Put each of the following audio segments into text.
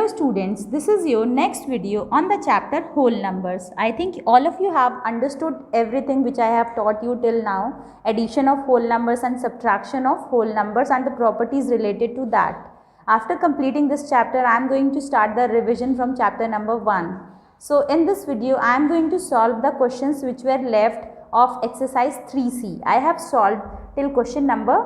Hello students, this is your next video on the chapter whole numbers. I think all of you have understood everything which I have taught you till now, addition of whole numbers and subtraction of whole numbers and the properties related to that. After completing this chapter, I am going to start the revision from chapter number 1. So in this video, I am going to solve the questions which were left of exercise 3C. I have solved till question number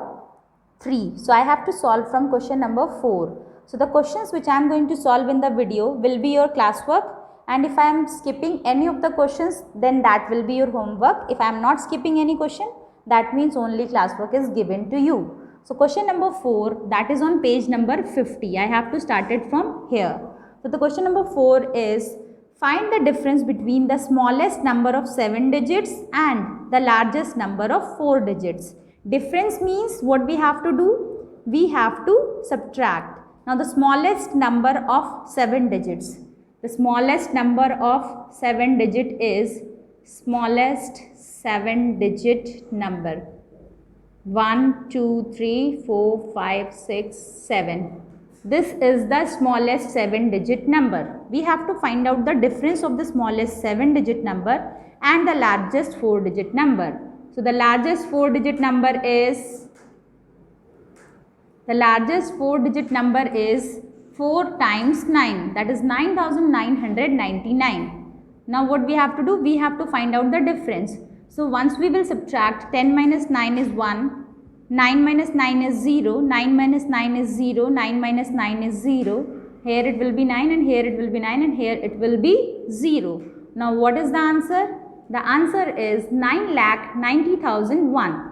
3. So I have to solve from question number 4. So the questions which I am going to solve in the video will be your classwork, and if I am skipping any of the questions, then that will be your homework. If I am not skipping any question, that means only classwork is given to you. So question number 4, that is on page number 50. I have to start it from here. So the question number 4 is, find the difference between the smallest number of 7 digits and the largest number of 4 digits. Difference means what we have to do? We have to subtract. Now the smallest number of 7 digits. The smallest number of 7 digit is smallest 7 digit number. 1, 2, 3, 4, 5, 6, 7. This is the smallest 7 digit number. We have to find out the difference of the smallest 7 digit number and the largest 4 digit number. So the largest 4 digit number is 4 times 9, that is 9999. Now what we have to do? We have to find out the difference. So once we will subtract, 10 minus 9 is 1, 9 minus 9 is 0, 9 minus 9 is 0, 9 minus 9 is 0. Here it will be 9 and here it will be 9 and here it will be 0. Now what is the answer? The answer is 9,90,001.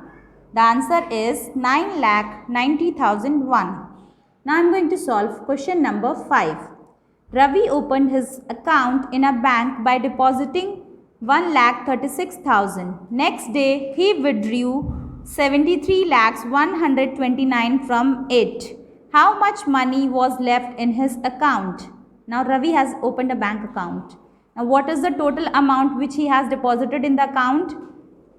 The answer is 9,90,001. Now I am going to solve question number 5. Ravi opened his account in a bank by depositing 1,36,000. Next day he withdrew 73,129 from it. How much money was left in his account? Now Ravi has opened a bank account. Now what is the total amount which he has deposited in the account?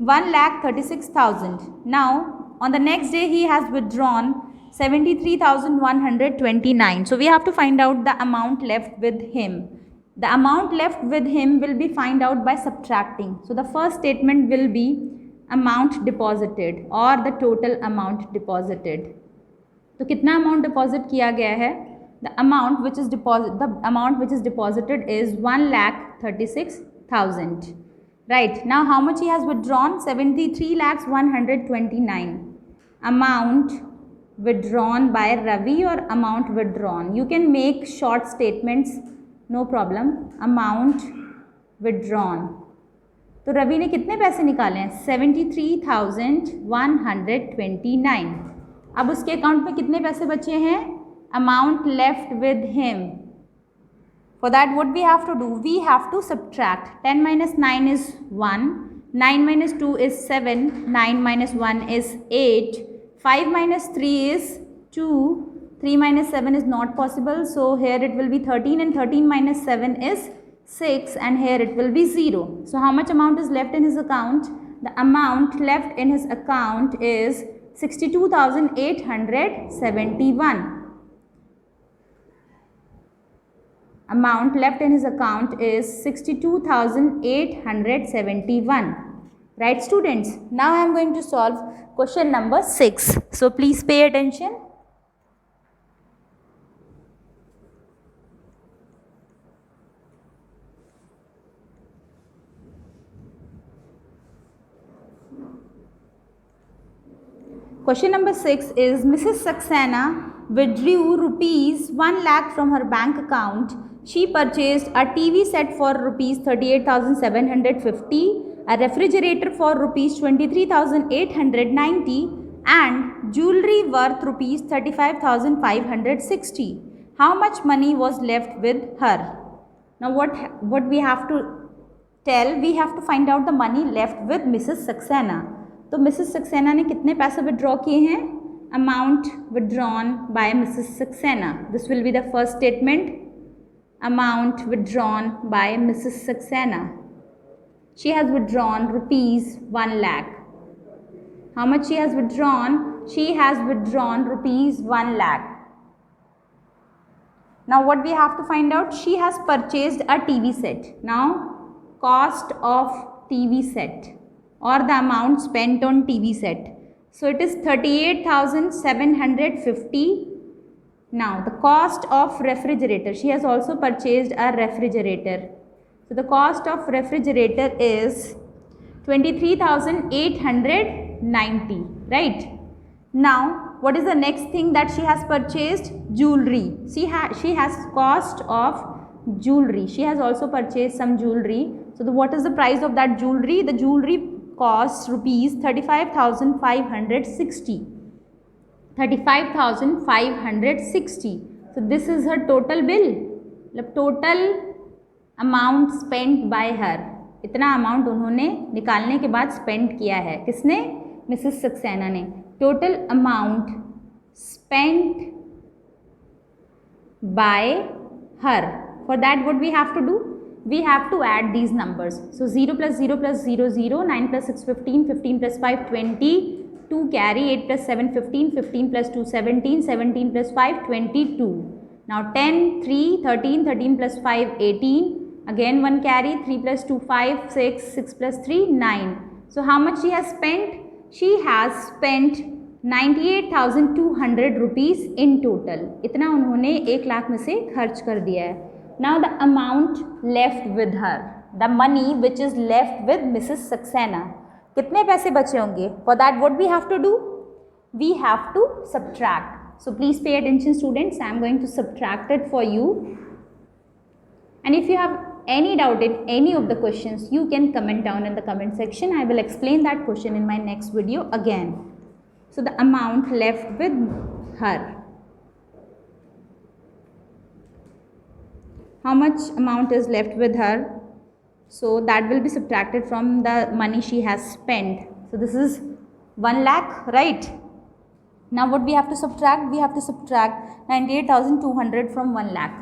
1,36,000. Now on the next day he has withdrawn 73,129. So we have to find out the amount left with him. The amount left with him will be find out by subtracting. So the first statement will be amount deposited or the total amount deposited. तो कितना amount deposit किया गया है? The amount which is deposited is 1,36,000. Right, now how much he has withdrawn? 73,129. Amount withdrawn by Ravi or amount withdrawn? You can make short statements, no problem. Amount withdrawn. तो रवि ने कितने पैसे निकाले हैं? 73,129. अब उसके अकाउंट में कितने पैसे बचे हैं? Amount left with him. For that what we have to do? We have to subtract. 10 minus 9 is 1, 9 minus 2 is 7, 9 minus 1 is 8, 5 minus 3 is 2, 3 minus 7 is not possible, so here it will be 13 and 13 minus 7 is 6 and here it will be 0. So how much amount is left in his account? The amount left in his account is 62,871. Amount left in his account is 62,871. Right students? Now I am going to solve question number 6. So please pay attention. Question number 6 is, Mrs. Saxena withdrew rupees 1 lakh from her bank account. She purchased a TV set for rupees 38,750, a refrigerator for rupees 23,890 and jewelry worth rupees 35,560. How much money was left with her? Now what we have to tell? We have to find out the money left with Mrs. Saxena. तो Mrs. Saxena ने कितने पैसे withdraw किए हैं? Amount withdrawn by Mrs. Saxena. This will be the first statement. Amount withdrawn by Mrs. Saxena. She has withdrawn rupees 1 lakh. How much she has withdrawn? She has withdrawn rupees 1 lakh. Now what we have to find out, she has purchased a TV set. Now cost of TV set or the amount spent on TV set. So it is 38,750. Now the cost of refrigerator, she has also purchased a refrigerator. So the cost of refrigerator is 23,890, right? Now what is the next thing that she has purchased? Jewelry. She has cost of jewelry. She has also purchased some jewelry. So what is the price of that jewelry? The jewelry costs rupees 35,560. 35,560. So this is her total bill. The total amount spent by her. इतना amount उन्होंने निकालने के बाद spend किया है. किसने? Mrs Saxena ने. Total amount spent bye her. For that what we have to do? We have to add these numbers. So 0 plus 0 plus 0 0, 9 plus 6 15, 15 plus 5 20, 2 carry, 8 plus 7 15, 15 plus 2 17, 17 plus 5 22. Now 10, 3, 13, 13 plus 5 18, again 1 carry, 3 plus 2 5, 6, 6 plus 3 9. So how much she has spent? She has spent 98,200 rupees in total. इतना उन्होंने 1 लाख में से खर्च कर दिया है. Now the amount left with her, the money which is left with Mrs. Saxena. कितने पैसे बचे होंगे? For that what we have to do? We have to subtract. So please pay attention students. I am going to subtract it for you. And if you have any doubt in any of the questions, you can comment down in the comment section. I will explain that question in my next video again. So the amount left with her. How much amount is left with her? So that will be subtracted from the money she has spent. So this is 1 lakh, right? Now what we have to subtract? We have to subtract 98,200 from 1 lakh.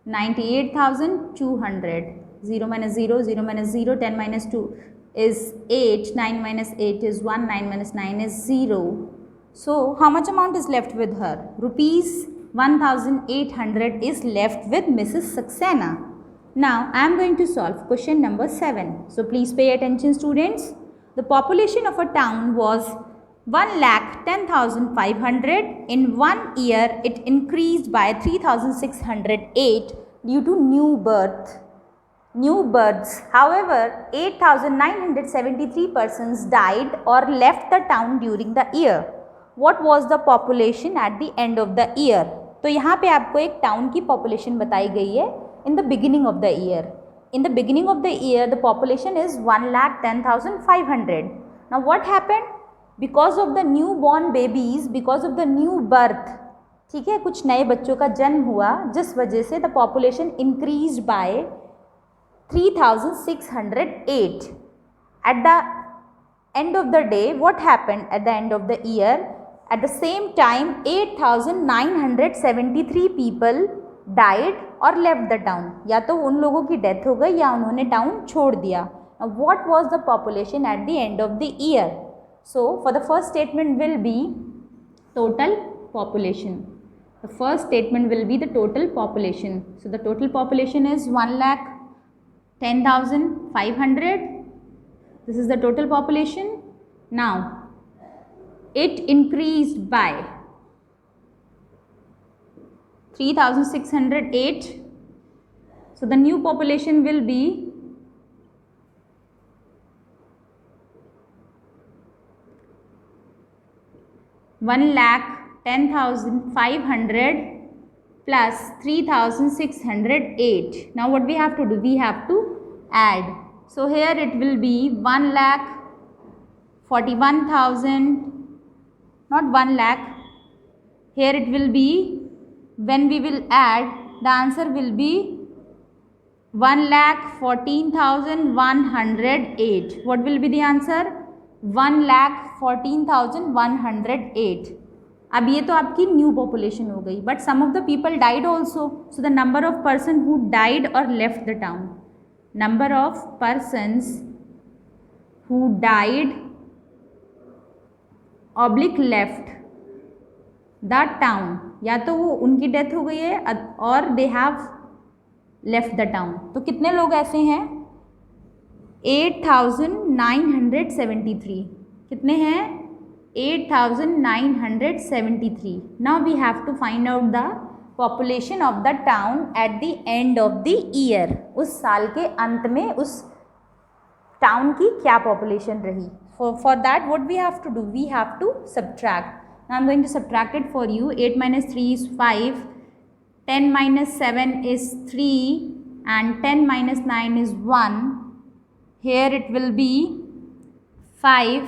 98,200. 0 minus 0, 0 minus 0, 10 minus 2 is 8, 9 minus 8 is 1, 9 minus 9 is 0. So how much amount is left with her? Rupees 1,800 is left with Mrs. Saxena. Now I am going to solve question number 7. So please pay attention students. The population of a town was 1,10,500. In 1 year it increased by 3,608 due to new births. However, 8,973 persons died or left the town during the year. What was the population at the end of the year? तो यहाँ पे आपको एक town की population बताई गई है in the beginning of the year. In the beginning of the year, the population is 1,10,500. Now what happened? Because of the newborn babies, because of the new birth, ठीक है, कुछ नए बच्चों का जन्म हुआ, जिस वजह से the population increased by 3,608. At the end of the day, what happened at the end of the year? At the same time, 8,973 people died or left the town. या तो उन लोगों की डेथ हो गई या उन्होंने टाउन छोड़ दिया. Now, what was the population at the end of the year? So, for the first statement will be total population. The first statement will be the total population. So, the total population is 1,10,500. This is the total population. Now, it increased by 3,608. So the new population will be 1,10,500 plus 3,608. Now what we have to do? We have to add. So here it will be 1,41,000. Not 1 lakh. Here it will be, when we will add, the answer will be 1,14,108. What will be the answer? 1,14,108. अब ये तो आपकी new population हो गई, but some of the people died also. So the number of person who died or left the town. Number of persons who died oblique left the town, या तो वो उनकी डेथ हो गई है और they have left the town. तो कितने लोग ऐसे हैं? 8,973। कितने हैं? 8,973। Now we have to find out the population of the town at the end of the year. उस साल के अंत में उस टाउन की क्या पॉपुलेशन रही? For that what we have to do? We have to subtract. Now I am going to subtract it for you. 8 minus 3 is 5, 10 minus 7 is 3 and 10 minus 9 is 1. Here it will be 5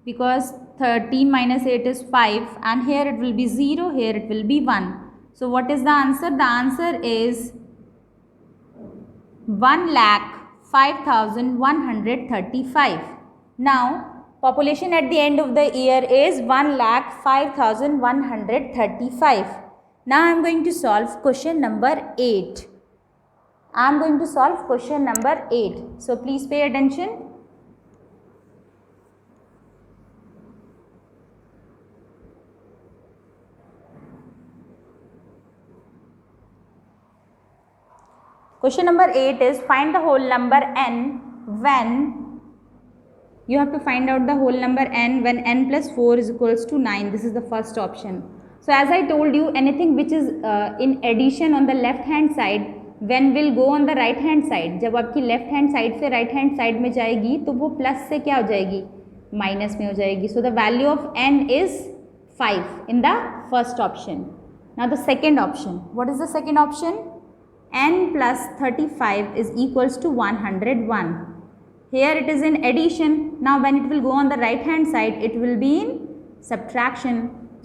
because 13 minus 8 is 5, and here it will be 0, here it will be 1. So what is the answer? The answer is 1,05,135. Now population at the end of the year is 1,05,135. Now I am going to solve question number 8. I am going to solve question number 8. So please pay attention. Question number 8 is find the whole number n when you have to find out the whole number n when n plus 4 is equals to 9. This is the first option. So as I told you, anything which is in addition on the left hand side when will go on the right hand side. जब आपकी left hand side से right hand side में जाएगी तो वो plus से क्या हो जाएगी? माइनस में हो जाएगी. So the value of n is 5 in the first option. Now the second option. What is the second option? n plus 35 is equals to 101. Here it is in addition. Now when it will go on the right hand side, it will be in subtraction.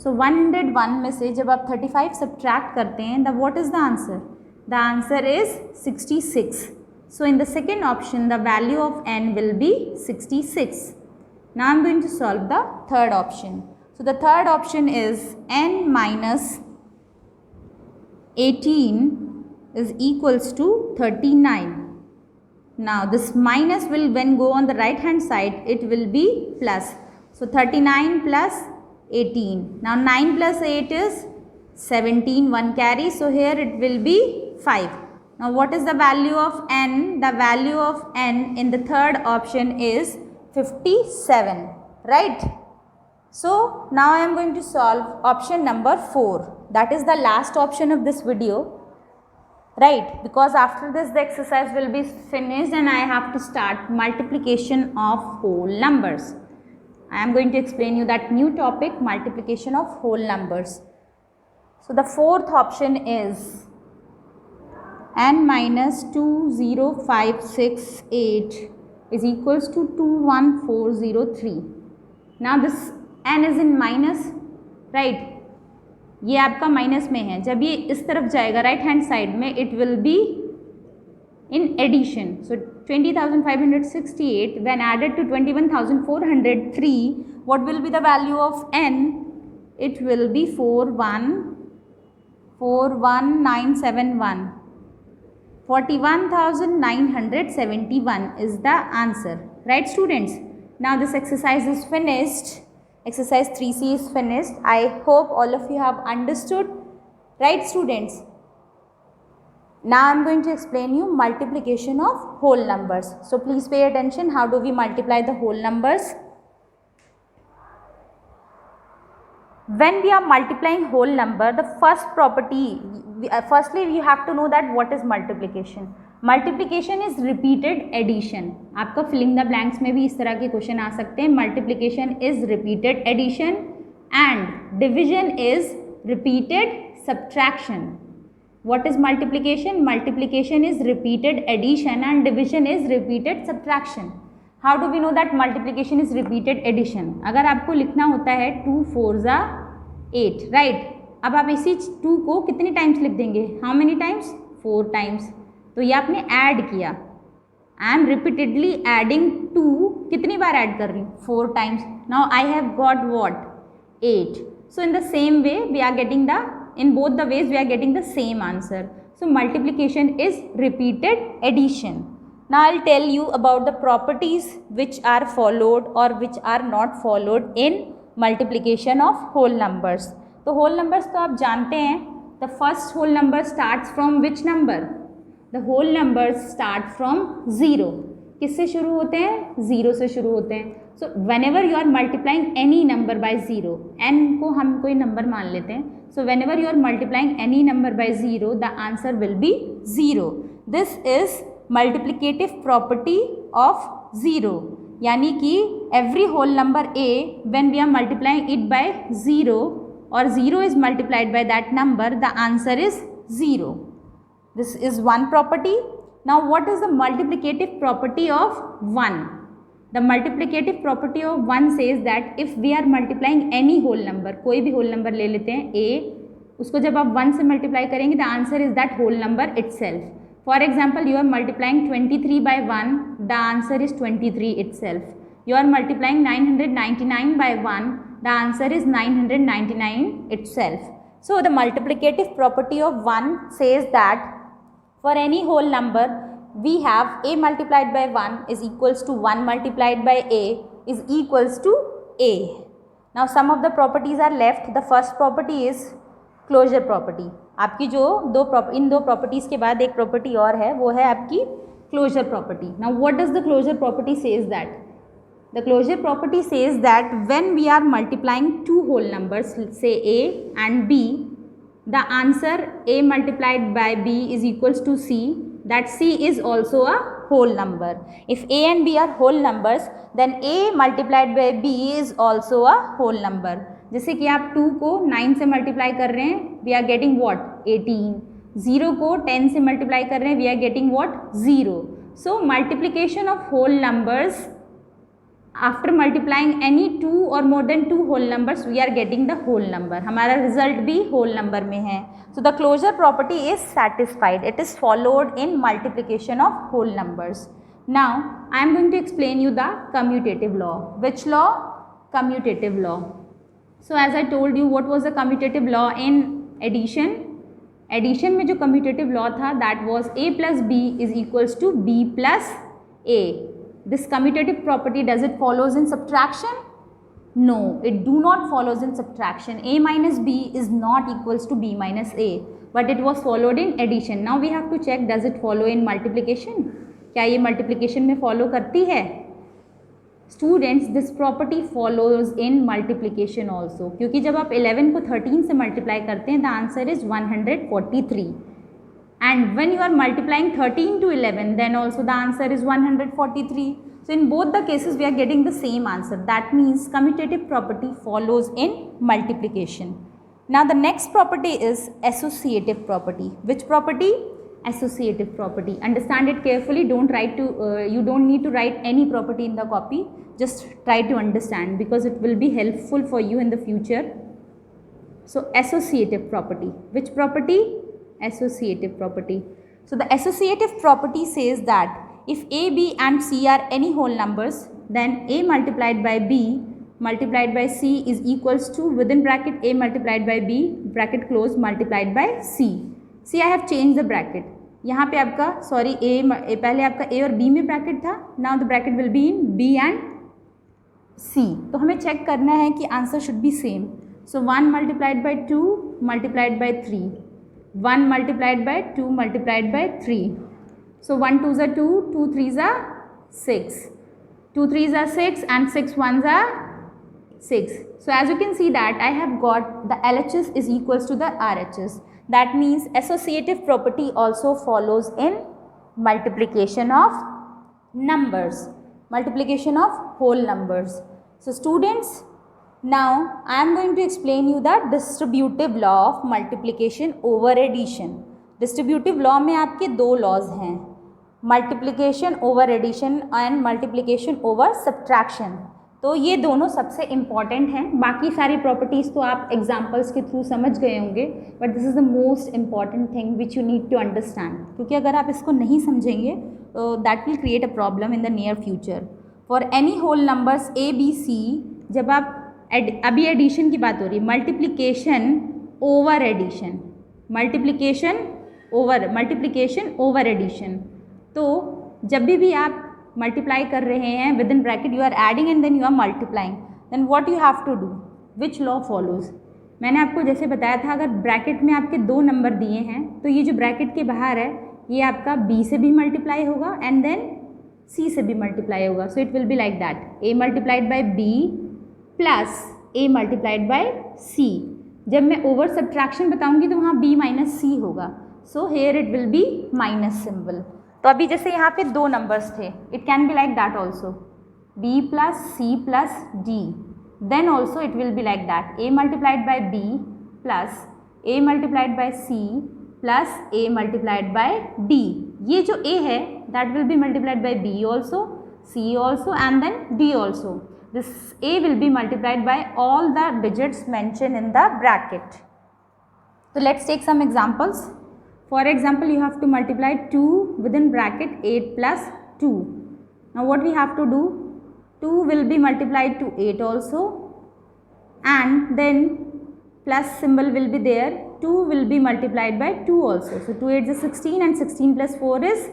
So 101 में से जब आप 35 subtract करते हैं, the what is the answer? The answer is 66. So in the second option, the value of n will be 66. Now I am going to solve the third option. So the third option is n minus 18 is equals to 39. Now this minus will when go on the right hand side, it will be plus. So 39 plus 18. Now 9 plus 8 is 17, 1 carry. So here it will be 5. Now what is the value of n? The value of n in the third option is 57, right? So now I am going to solve option number 4. That is the last option of this video. Right, because after this the exercise will be finished and I have to start multiplication of whole numbers. I am going to explain you that new topic, multiplication of whole numbers. So the fourth option is n minus 20568 is equals to 21403. Now this n is in minus, right? ये आपका minus में है. जब ये इस तरफ जाएगा right hand side में, it will be in addition. So 20,568 when added to 21,403, what will be the value of n? It will be 4141971. 41,971 is the answer. Right students? Now this exercise is finished. Exercise 3C is finished. I hope all of you have understood. Right students? Now I am going to explain you multiplication of whole numbers. So please pay attention. How do we multiply the whole numbers? When we are multiplying whole number, the first property, firstly you have to know that what is multiplication. Multiplication is repeated addition. आपका filling the blanks में भी इस तरह के question आ सकते हैं. Multiplication is repeated addition and division is repeated subtraction. What is multiplication? Multiplication is repeated addition and division is repeated subtraction. How do we know that multiplication is repeated addition? अगर आपको लिखना होता है 2 4 ज़ा 8, right? अब आप इसी 2 को कितने टाइम्स लिख देंगे? How many times? 4 टाइम्स. तो ये आपने ऐड किया. I am repeatedly adding 2. कितनी बार ऐड कर रही हूँ? 4 times. Now I have got what? 8. So in the same way we are getting the, in both the ways we are getting the same answer. So multiplication is repeated addition. Now I'll tell you about the properties which are followed or which are not followed in multiplication of whole numbers. तो whole numbers तो आप जानते हैं, the first whole number starts from which number, the whole numbers start from zero. किससे शुरू होते हैं? Zero से शुरू होते हैं। So whenever you are multiplying any number by zero, n को हम कोई नंबर मान लेते हैं, so whenever you are multiplying any number by zero the answer will be zero. This is multiplicative property of zero, यानी कि every whole number a when we are multiplying it by zero और zero is multiplied by that number, the answer is zero. This is one property. Now what is the multiplicative property of 1? The multiplicative property of 1 says that if we are multiplying any whole number, कोई भी whole number ले लेते हैं a, उसको जब आप 1 से multiply करेंगे the answer is that whole number itself. For example, you are multiplying 23 by 1, the answer is 23 itself. You are multiplying 999 by 1, the answer is 999 itself. So the multiplicative property of 1 says that for any whole number we have a multiplied by 1 is equals to 1 multiplied by a is equals to a. Now some of the properties are left. The first property is closure property. आपकी जो इन दो properties के बाद एक property और है, वो है आपकी closure property. Now what does the closure property says that? The closure property says that when we are multiplying two whole numbers, say a and b, the answer a multiplied by b is equals to c, that c is also a whole number. If a and b are whole numbers, then a multiplied by b is also a whole number. जैसे कि आप 2 को 9 से multiply कर रहे हैं, we are getting what? 18. 0 को 10 से मल्टीप्लाई कर रहे हैं, we are getting what? 0. So multiplication of whole numbers, after multiplying any two or more than two whole numbers, we are getting the whole number. हमारा result भी whole number में है. So the closure property is satisfied. It is followed in multiplication of whole numbers. Now I am going to explain you the commutative law. Which law? Commutative law. So as I told you, what was the commutative law in addition? Addition में जो commutative law था, that was a plus b is equals to b plus a. This commutative property, does it follows in subtraction? No, it do not follows in subtraction. A minus b is not equals to b minus a, but it was followed in addition. Now we have to check, does it follow in multiplication? क्या ये multiplication में follow करती है? Students, this property follows in multiplication also, क्योंकि जब आप 11 को 13 से multiply करते हैं, the answer is 143. And when you are multiplying 13 to 11, then also the answer is 143. So in both the cases we are getting the same answer. That means commutative property follows in multiplication. Now the next property is associative property. Which property? Associative property. Understand it carefully. Don't write to you don't need to write any property in the copy. Just try to understand, because it will be helpful for you in the future. So associative property. Which property? Associative property. So the associative property says that if a, b and c are any whole numbers, then a multiplied by b multiplied by c is equals to, within bracket, a multiplied by b bracket close multiplied by c. See, I have changed the bracket. यहाँ पे आपका a पहले आपका a और b में bracket था, now the bracket will be in b and c. तो हमें check करना है कि answer should be same. So 1 multiplied by 2 multiplied by 3. 1 multiplied by 2 multiplied by 3. So 1 2s are 2, 2 3s are 6. 2 3s are 6 and 6 1s are 6. So as you can see that I have got the LHS is equals to the RHS. That means associative property also follows in multiplication of numbers, multiplication of whole numbers. So students, now I am going to explain you the distributive law of multiplication over addition. Distributive law में आपके दो laws हैं, multiplication over addition and multiplication over subtraction. तो ये दोनों सबसे important हैं. बाकी सारी properties तो आप examples के through समझ गए होंगे, but this is the most important thing which you need to understand. क्योंकि अगर आप इसको नहीं समझेंगे तो that will create a problem in the near future. For any whole numbers a, b, c, जब आप अभी एडिशन की बात हो रही है, multiplication over addition, multiplication over addition. तो जब भी आप मल्टीप्लाई कर रहे हैं, within bracket you are adding and then you are multiplying, then what you have to do, which law follows? मैंने आपको जैसे बताया था, अगर ब्रैकेट में आपके 2 नंबर दिए हैं तो ये जो ब्रैकेट के बाहर है ये आपका b से भी मल्टीप्लाई होगा एंड देन c से भी मल्टीप्लाई होगा. So it will be like that, a multiplied by b plus a multiplied by c. जब मैं ओवर सब्ट्रैक्शन बताऊंगी तो वहाँ b माइनस c होगा. So here it will B minus symbol. तो अभी जैसे यहाँ पे 2 नंबर्स थे, it can be like that also, b plus c plus d. Then also it will be like that, a multiplied by b plus a multiplied by c plus a multiplied by d. ये जो a है that will be multiplied by b also, c also and then d also. This a will be multiplied by all the digits mentioned in the bracket. So let's take some examples. For example, you have to multiply 2 within bracket 8 plus 2. Now what we have to do? 2 will be multiplied to 8 also and then plus symbol will be there. 2 will be multiplied by 2 also. So 2 8 is 16 and 16 plus 4 is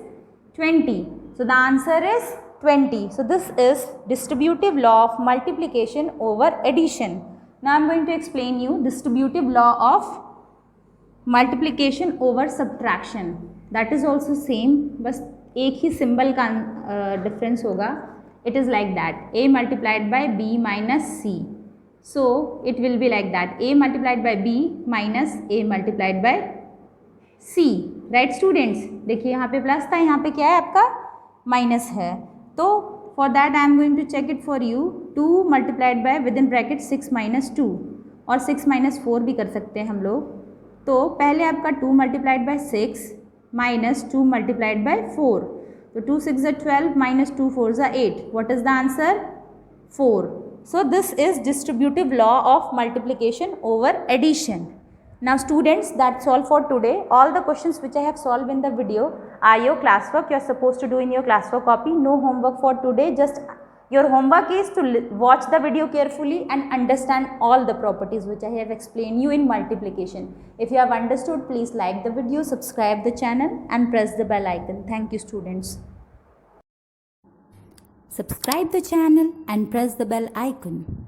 20. So the answer is 20. So this is distributive law of multiplication over addition. Now I am going to explain you distributive law of multiplication over subtraction. That is also same, बस एक ही symbol का difference होगा. It is like that, a multiplied by b minus c. So it will be like that, a multiplied by b minus a multiplied by c. Right students, देखिए यहाँ पे plus था, यहाँ पे क्या है आपका माइनस है. तो for that I am going to check it for you. 2 multiplied by within bracket 6 minus 2 और 6 minus 4 भी कर सकते हैं हम लोग. तो पहले आपका 2 multiplied by 6 minus 2 multiplied by 4. So 2 6 are 12 minus 2 4 are 8. What is the answer? 4. So this is distributive law of multiplication over addition. Now students, that's all for today. All the questions which I have solved in the video are your classwork. You are supposed to do in your classwork copy. No homework for today. Just your homework is to watch the video carefully and understand all the properties which I have explained you in multiplication. If you have understood, please like the video, subscribe the channel and press the bell icon. Thank you students. Subscribe the channel and press the bell icon.